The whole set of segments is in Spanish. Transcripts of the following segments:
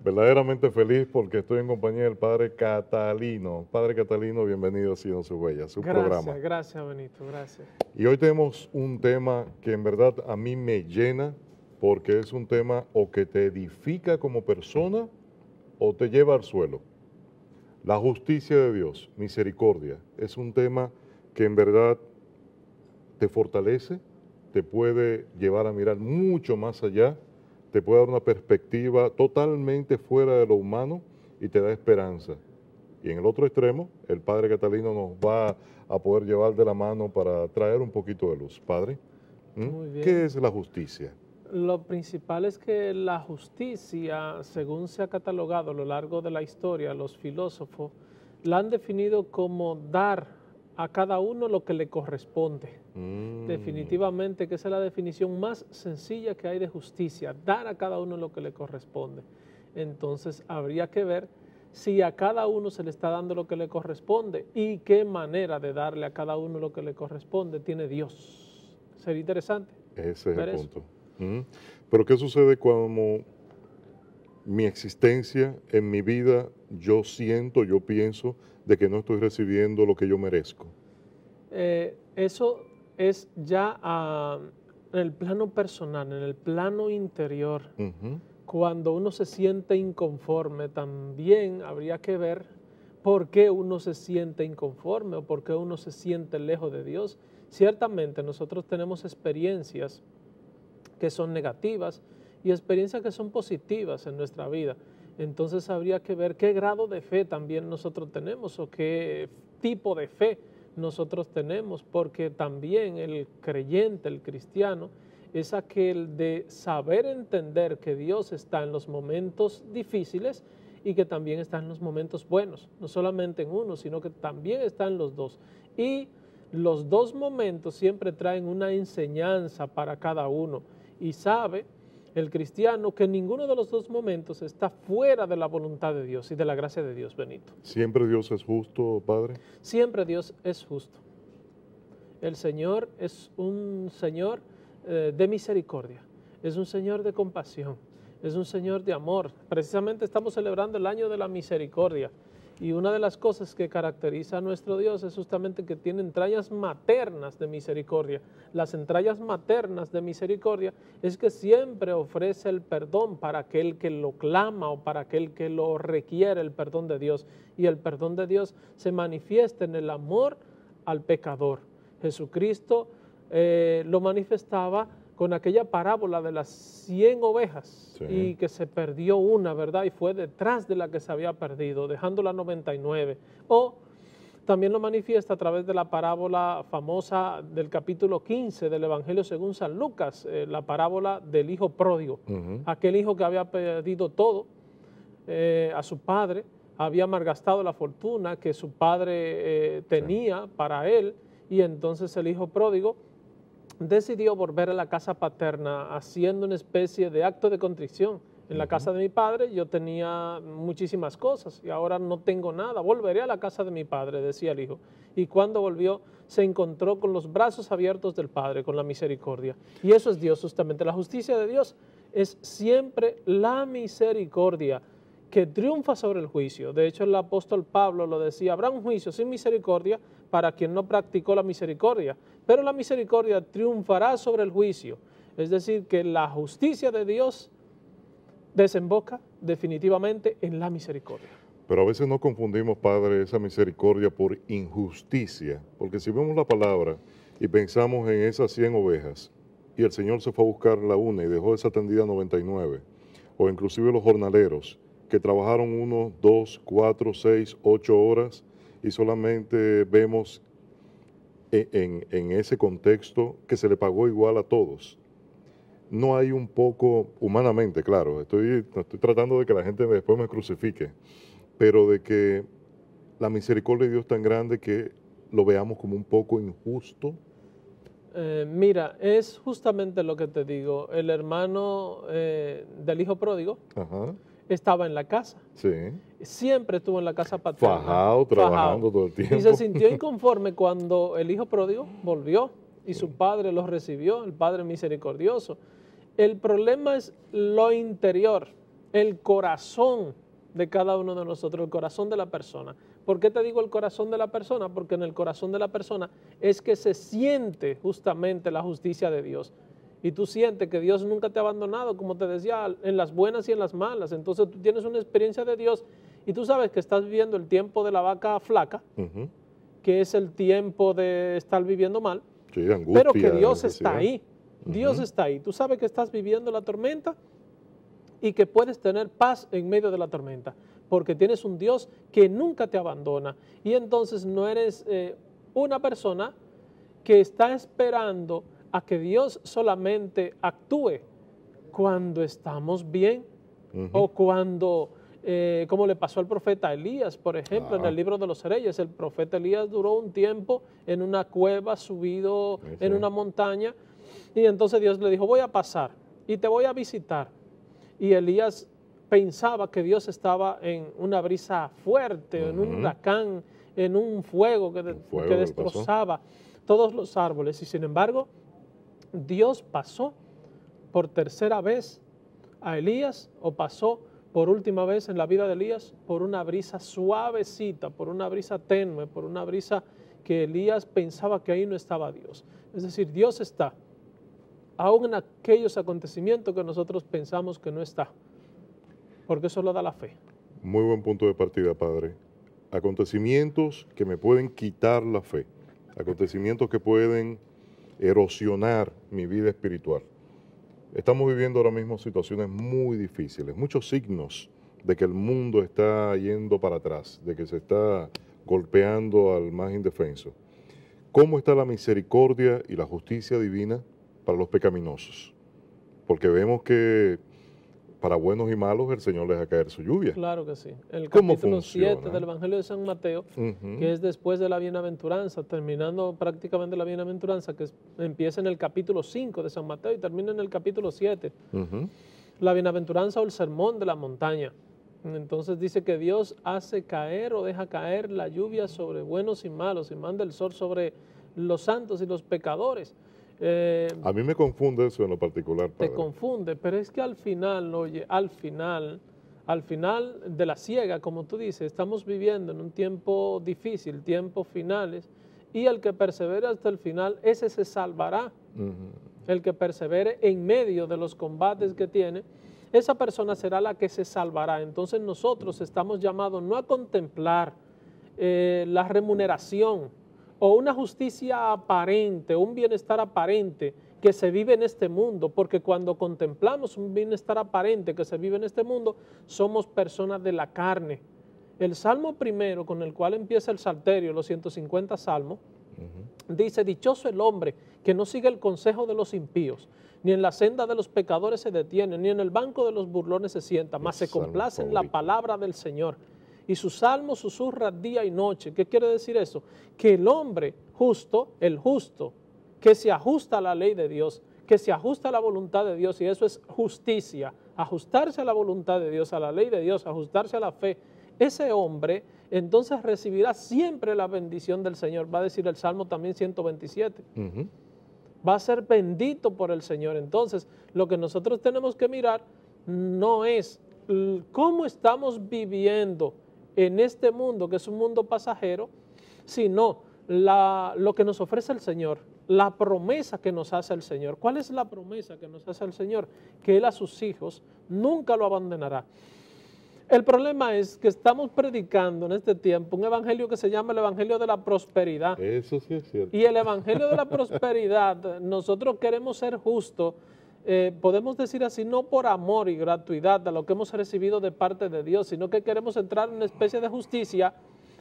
Verdaderamente feliz porque estoy en compañía del Padre Catalino. Padre Catalino, bienvenido a Siguiendo Sus Huellas, su programa. Gracias, gracias, Benito, gracias. Y hoy tenemos un tema que en verdad a mí me llena porque es un tema o que te edifica como persona o te lleva al suelo. La justicia de Dios, misericordia, es un tema que en verdad te fortalece, te puede llevar a mirar mucho más allá, te puede dar una perspectiva totalmente fuera de lo humano y te da esperanza. Y en el otro extremo, el Padre Catalino nos va a poder llevar de la mano para traer un poquito de luz. Padre, Muy ¿qué bien. es la justicia? Lo principal es que la justicia, según se ha catalogado a lo largo de la historia, los filósofos la han definido como dar a cada uno lo que le corresponde. Definitivamente que esa es la definición más sencilla que hay de justicia, dar a cada uno lo que le corresponde. Entonces habría que ver si a cada uno se le está dando lo que le corresponde y qué manera de darle a cada uno lo que le corresponde tiene Dios. Sería interesante Ese es el ver eso. punto. Pero ¿qué sucede cuando mi existencia, en mi vida, yo siento, yo pienso de que no estoy recibiendo lo que yo merezco? Eso es ya en el plano personal, en el plano interior. Ujú. Cuando uno se siente inconforme, también habría que ver por qué uno se siente inconforme o por qué uno se siente lejos de Dios. Ciertamente nosotros tenemos experiencias que son negativas y experiencias que son positivas en nuestra vida. Entonces habría que ver qué grado de fe también nosotros tenemos o qué tipo de fe nosotros tenemos, porque también el creyente, el cristiano, es aquel de saber entender que Dios está en los momentos difíciles y que también está en los momentos buenos, no solamente en uno, sino que también está en los dos. Y los dos momentos siempre traen una enseñanza para cada uno y sabe el cristiano que ninguno de los dos momentos está fuera de la voluntad de Dios y de la gracia de Dios, Benito. ¿Siempre Dios es justo, Padre? Siempre Dios es justo. El Señor es un Señor de misericordia, es un Señor de compasión, es un Señor de amor. Precisamente estamos celebrando el año de la misericordia y una de las cosas que caracteriza a nuestro Dios es justamente que tiene entrañas maternas de misericordia. Las entrañas maternas de misericordia es que siempre ofrece el perdón para aquel que lo clama o para aquel que lo requiere, el perdón de Dios. Y el perdón de Dios se manifiesta en el amor al pecador. Jesucristo lo manifestaba con aquella parábola de las 100 ovejas Sí. y que se perdió una, ¿verdad? Y fue detrás de la que se había perdido, dejando la 99. O también lo manifiesta a través de la parábola famosa del capítulo 15 del Evangelio según San Lucas, la parábola del hijo pródigo, Ujú. aquel hijo que había perdido todo a su padre, había malgastado la fortuna que su padre tenía para él, y entonces el hijo pródigo decidió volver a la casa paterna haciendo una especie de acto de contrición. En la casa de mi padre yo tenía muchísimas cosas y ahora no tengo nada. Volveré a la casa de mi padre, decía el hijo. Y cuando volvió se encontró con los brazos abiertos del Padre, con la misericordia. Y eso es Dios justamente. La justicia de Dios es siempre la misericordia que triunfa sobre el juicio. De hecho, el apóstol Pablo lo decía, habrá un juicio sin misericordia para quien no practicó la misericordia, pero la misericordia triunfará sobre el juicio. Es decir, que la justicia de Dios desemboca definitivamente en la misericordia. Pero a veces no confundimos, Padre, esa misericordia por injusticia, porque si vemos la palabra y pensamos en esas 100 ovejas y el Señor se fue a buscar la una y dejó desatendida 99, o inclusive los jornaleros que trabajaron 1, 2, 4, 6, 8 horas y solamente vemos en ese contexto que se le pagó igual a todos. No hay un poco, humanamente, claro, no estoy tratando de que la gente después me crucifique, pero de que la misericordia de Dios es tan grande que lo veamos como un poco injusto. Mira, es justamente lo que te digo. El hermano del hijo pródigo Ajá, estaba en la casa. sí, Siempre estuvo en la casa paterna. fajado, Fajado. trabajando todo el Y se tiempo. sintió inconforme cuando el hijo pródigo volvió y su padre lo recibió, el padre misericordioso. El problema es lo interior. el corazón de cada uno de nosotros, el corazón de la persona. ¿Por qué te digo el corazón de la persona? Porque en el corazón de la persona es que se siente justamente la justicia de Dios. Y tú sientes que Dios nunca te ha abandonado, como te decía, en las buenas y en las malas. Entonces tú tienes una experiencia de Dios y tú sabes que estás viviendo el tiempo de la vaca flaca, que es el tiempo de estar viviendo mal, Sí, angustia, pero que Dios necesidad. está ahí. Dios está ahí. Tú sabes que estás viviendo la tormenta y que puedes tener paz en medio de la tormenta, porque tienes un Dios que nunca te abandona. Y entonces no eres una persona que está esperando a que Dios solamente actúe cuando estamos bien o cuando, como le pasó al profeta Elías, por ejemplo, en el libro de los Reyes. El profeta Elías duró un tiempo en una cueva, subido en una montaña, y entonces Dios le dijo, voy a pasar y te voy a visitar. Y Elías pensaba que Dios estaba en una brisa fuerte, en un huracán, en un fuego que destrozaba todos los árboles. Y sin embargo, Dios pasó por tercera vez a Elías, o pasó por última vez en la vida de Elías, por una brisa suavecita, por una brisa tenue, por una brisa que Elías pensaba que ahí no estaba Dios. Es decir, Dios está aún en aquellos acontecimientos que nosotros pensamos que no está, porque eso lo da la fe. Muy buen punto de partida, padre. Acontecimientos que me pueden quitar la fe, acontecimientos que pueden erosionar mi vida espiritual. Estamos viviendo ahora mismo situaciones muy difíciles, muchos signos de que el mundo está yendo para atrás, de que se está golpeando al más indefenso. ¿Cómo está la misericordia y la justicia divina para los pecaminosos? Porque vemos que para buenos y malos el Señor les va a caer su lluvia. Claro que sí. El ¿Cómo capítulo 7 funciona? del Evangelio de San Mateo, que es después de la bienaventuranza, terminando prácticamente la bienaventuranza, que empieza en el capítulo 5 de San Mateo y termina en el capítulo 7. La bienaventuranza o el sermón de la montaña. Entonces dice que Dios hace caer o deja caer la lluvia sobre buenos y malos y manda el sol sobre los santos y los pecadores. A mí me confunde eso en lo particular, padre. Te confunde, pero es que al final, oye, al final de la siega, como tú dices, estamos viviendo en un tiempo difícil, tiempos finales, y el que persevere hasta el final, ese se salvará. El que persevere en medio de los combates que tiene, esa persona será la que se salvará. Entonces nosotros estamos llamados no a contemplar la remuneración o una justicia aparente, un bienestar aparente que se vive en este mundo, porque cuando contemplamos un bienestar aparente que se vive en este mundo, somos personas de la carne. El Salmo primero, con el cual empieza el Salterio, los 150 salmos, dice, dichoso el hombre que no sigue el consejo de los impíos, ni en la senda de los pecadores se detiene, ni en el banco de los burlones se sienta, mas se complace en la palabra del Señor. Y su salmo susurra día y noche. ¿Qué quiere decir eso? Que el hombre justo, el justo, que se ajusta a la ley de Dios, que se ajusta a la voluntad de Dios, y eso es justicia, ajustarse a la voluntad de Dios, a la ley de Dios, ajustarse a la fe. Ese hombre entonces recibirá siempre la bendición del Señor. Va a decir el Salmo también 127. Va a ser bendito por el Señor. Entonces, lo que nosotros tenemos que mirar no es cómo estamos viviendo en este mundo, que es un mundo pasajero, sino lo que nos ofrece el Señor, la promesa que nos hace el Señor. ¿Cuál es la promesa que nos hace el Señor? Que Él a sus hijos nunca lo abandonará. El problema es que estamos predicando en este tiempo un evangelio que se llama el evangelio de la prosperidad. Eso sí es cierto. Y el evangelio de la prosperidad, nosotros queremos ser justos, podemos decir así, no por amor y gratuidad a lo que hemos recibido de parte de Dios, sino que queremos entrar en una especie de justicia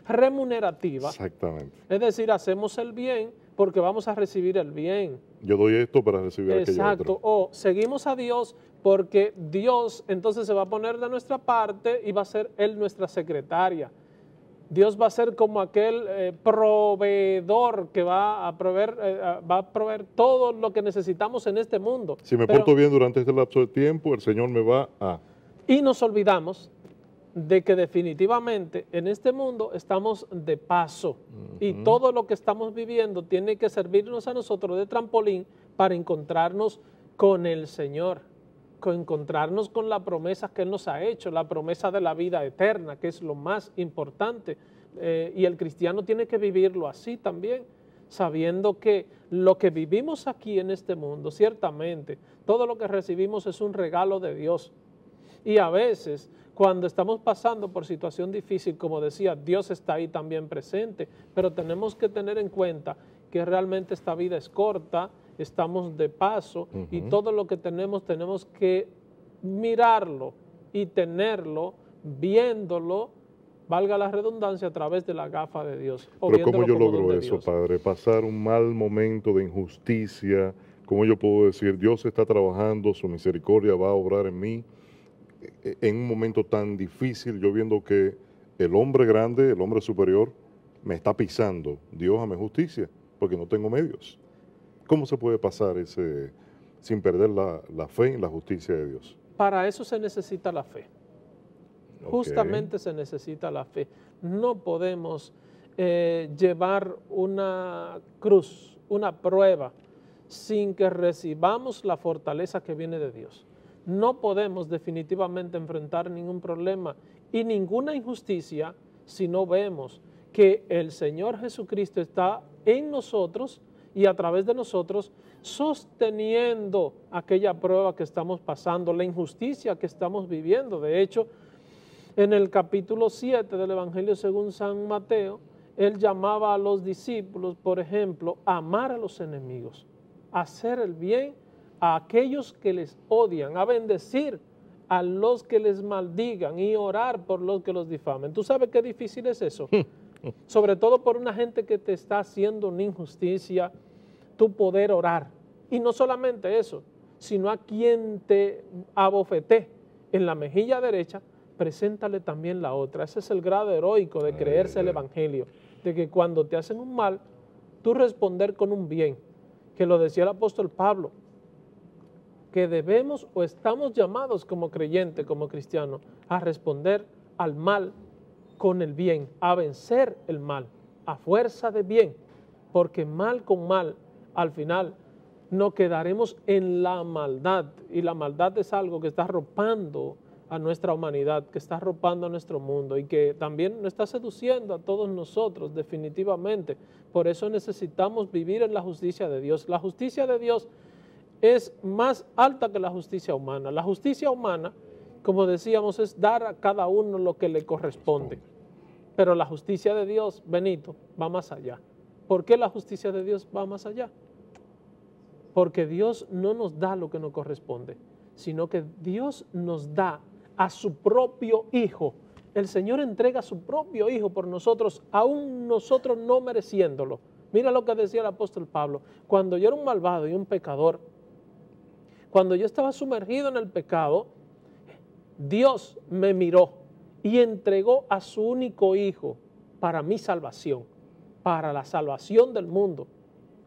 remunerativa. Exactamente. Es decir, hacemos el bien porque vamos a recibir el bien. Yo doy esto para recibir aquello otro. Exacto. O seguimos a Dios porque Dios entonces se va a poner de nuestra parte y va a ser Él nuestra secretaria. Dios va a ser como aquel proveedor que va a proveer todo lo que necesitamos en este mundo. Si me porto bien durante este lapso de tiempo, el Señor me va a... Y nos olvidamos de que definitivamente en este mundo estamos de paso y todo lo que estamos viviendo tiene que servirnos a nosotros de trampolín para encontrarnos con el Señor. encontrarnos con la promesa que Él nos ha hecho, la promesa de la vida eterna, que es lo más importante. Y el cristiano tiene que vivirlo así también, sabiendo que lo que vivimos aquí en este mundo, ciertamente, todo lo que recibimos es un regalo de Dios. Y a veces, cuando estamos pasando por situación difícil, como decía, Dios está ahí también presente, pero tenemos que tener en cuenta que realmente esta vida es corta, estamos de paso, y todo lo que tenemos que mirarlo y tenerlo, viéndolo, valga la redundancia, a través de la gafa de Dios. Pero ¿cómo yo logro eso, Padre? Pasar un mal momento de injusticia, ¿cómo yo puedo decir, Dios está trabajando, su misericordia va a obrar en mí? En un momento tan difícil, yo viendo que el hombre grande, el hombre superior, me está pisando. Dios, hazme justicia, porque no tengo medios. ¿Cómo se puede pasar ese sin perder la fe en la justicia de Dios? Para eso se necesita la fe. Okay. Justamente se necesita la fe. No podemos llevar una cruz, una prueba, sin que recibamos la fortaleza que viene de Dios. No podemos definitivamente enfrentar ningún problema y ninguna injusticia si no vemos que el Señor Jesucristo está en nosotros y a través de nosotros sosteniendo aquella prueba que estamos pasando, la injusticia que estamos viviendo. De hecho, en el capítulo 7 del Evangelio según San Mateo, Él llamaba a los discípulos, por ejemplo, a amar a los enemigos, a hacer el bien a aquellos que les odian, a bendecir a los que les maldigan y orar por los que los difamen. ¿Tú sabes qué difícil es eso? Sobre todo por una gente que te está haciendo una injusticia, tú poder orar. Y no solamente eso, sino a quien te abofeté en la mejilla derecha, preséntale también la otra. Ese es el grado heroico de creerse el Evangelio, de que cuando te hacen un mal, tú responder con un bien, que lo decía el apóstol Pablo, que debemos o estamos llamados como creyentes, como cristianos, a responder al mal con el bien, a vencer el mal, a fuerza de bien, porque mal con mal, al final, no quedaremos en la maldad, y la maldad es algo que está arropando a nuestra humanidad, que está arropando a nuestro mundo y que también nos está seduciendo a todos nosotros definitivamente. Por eso necesitamos vivir en la justicia de Dios. La justicia de Dios es más alta que la justicia humana. La justicia humana, como decíamos, es dar a cada uno lo que le corresponde. Pero la justicia de Dios, Benito, va más allá. ¿Por qué la justicia de Dios va más allá? Porque Dios no nos da lo que nos corresponde, sino que Dios nos da a su propio Hijo. El Señor entrega a su propio Hijo por nosotros, aún nosotros no mereciéndolo. Mira lo que decía el apóstol Pablo: cuando yo era un malvado y un pecador, cuando yo estaba sumergido en el pecado, Dios me miró y entregó a su único Hijo para mi salvación, para la salvación del mundo,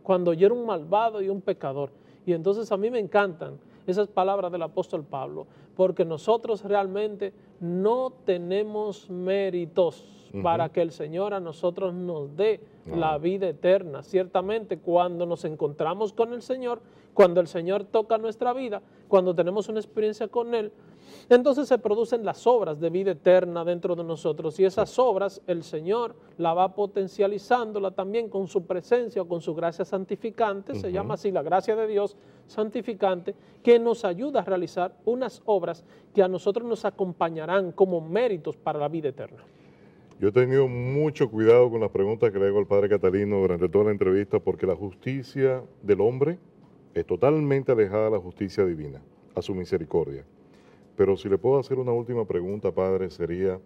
cuando yo era un malvado y un pecador. Y entonces a mí me encantan esas palabras del apóstol Pablo, porque nosotros realmente no tenemos méritos para que el Señor a nosotros nos dé la vida eterna. Ciertamente, cuando nos encontramos con el Señor, cuando el Señor toca nuestra vida, cuando tenemos una experiencia con Él, entonces se producen las obras de vida eterna dentro de nosotros, y esas obras el Señor la va potencializándola también con su presencia o con su gracia santificante, se llama así la gracia de Dios santificante, que nos ayuda a realizar unas obras que a nosotros nos acompañarán como méritos para la vida eterna. Yo he tenido mucho cuidado con las preguntas que le hago al Padre Catalino durante toda la entrevista, porque la justicia del hombre es totalmente alejada de la justicia divina, a su misericordia. Pero si le puedo hacer una última pregunta, Padre, sería: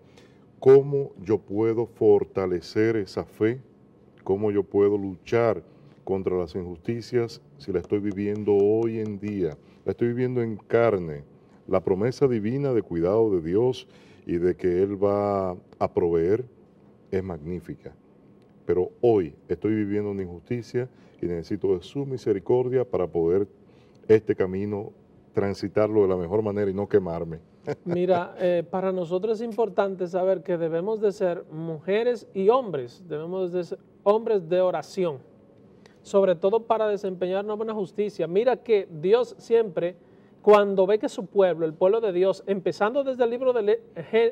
¿cómo yo puedo fortalecer esa fe? ¿Cómo yo puedo luchar contra las injusticias si la estoy viviendo hoy en día? La estoy viviendo en carne. La promesa divina de cuidado de Dios y de que Él va a proveer es magnífica. Pero hoy estoy viviendo una injusticia y necesito de su misericordia para poder este camino transitarlo de la mejor manera y no quemarme. Mira, para nosotros es importante saber que debemos de ser mujeres y hombres, debemos de ser hombres de oración, sobre todo para desempeñar una buena justicia. Mira que Dios siempre, cuando ve que su pueblo, el pueblo de Dios, empezando desde el libro del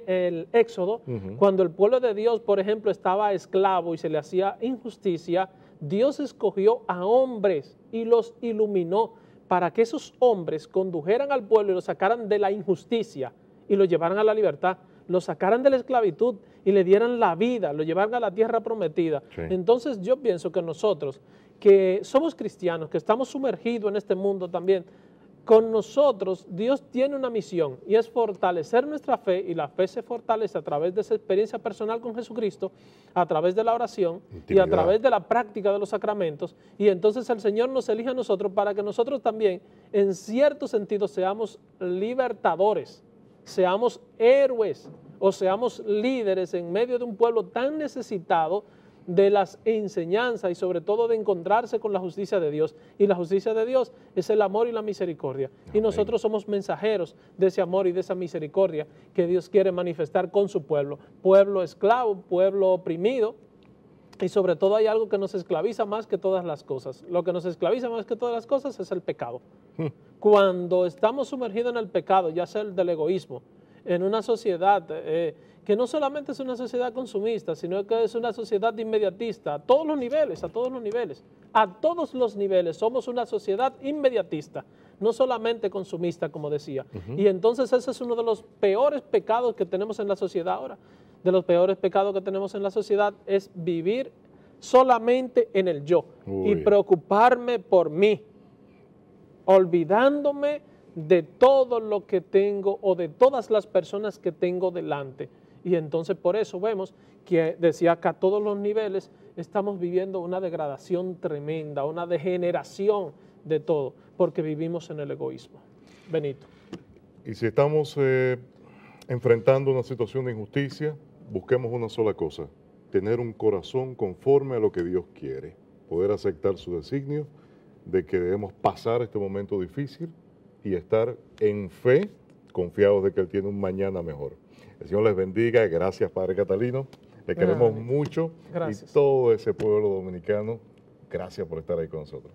el Éxodo, cuando el pueblo de Dios, por ejemplo, estaba esclavo y se le hacía injusticia, Dios escogió a hombres y los iluminó para que esos hombres condujeran al pueblo y lo sacaran de la injusticia y lo llevaran a la libertad, lo sacaran de la esclavitud y le dieran la vida, lo llevaran a la tierra prometida. Sí. Entonces yo pienso que nosotros, que somos cristianos, que estamos sumergidos en este mundo también, con nosotros Dios tiene una misión y es fortalecer nuestra fe, y la fe se fortalece a través de esa experiencia personal con Jesucristo, a través de la oración y a través de la práctica de los sacramentos, y entonces el Señor nos elige a nosotros para que nosotros también en cierto sentido seamos libertadores, seamos héroes o seamos líderes en medio de un pueblo tan necesitado de las enseñanzas y sobre todo de encontrarse con la justicia de Dios. Y la justicia de Dios es el amor y la misericordia. Amén. Y nosotros somos mensajeros de ese amor y de esa misericordia que Dios quiere manifestar con su pueblo. Pueblo esclavo, pueblo oprimido, y sobre todo hay algo que nos esclaviza más que todas las cosas. Lo que nos esclaviza más que todas las cosas es el pecado. Cuando estamos sumergidos en el pecado, ya sea el del egoísmo, en una sociedad que no solamente es una sociedad consumista, sino que es una sociedad inmediatista, a todos los niveles, a todos los niveles. A todos los niveles somos una sociedad inmediatista, no solamente consumista, como decía. Y entonces ese es uno de los peores pecados que tenemos en la sociedad ahora. De los peores pecados que tenemos en la sociedad es vivir solamente en el yo y preocuparme por mí, olvidándome de todo lo que tengo o de todas las personas que tengo delante. Y entonces por eso vemos que, decía que a todos los niveles estamos viviendo una degradación tremenda, una degeneración de todo, porque vivimos en el egoísmo. Benito. Y si estamos enfrentando una situación de injusticia, busquemos una sola cosa: tener un corazón conforme a lo que Dios quiere, poder aceptar su designio de que debemos pasar este momento difícil y estar en fe, confiados de que Él tiene un mañana mejor. El Señor les bendiga. Gracias, Padre Catalino. Le queremos mucho. Gracias. Y todo ese pueblo dominicano, gracias por estar ahí con nosotros.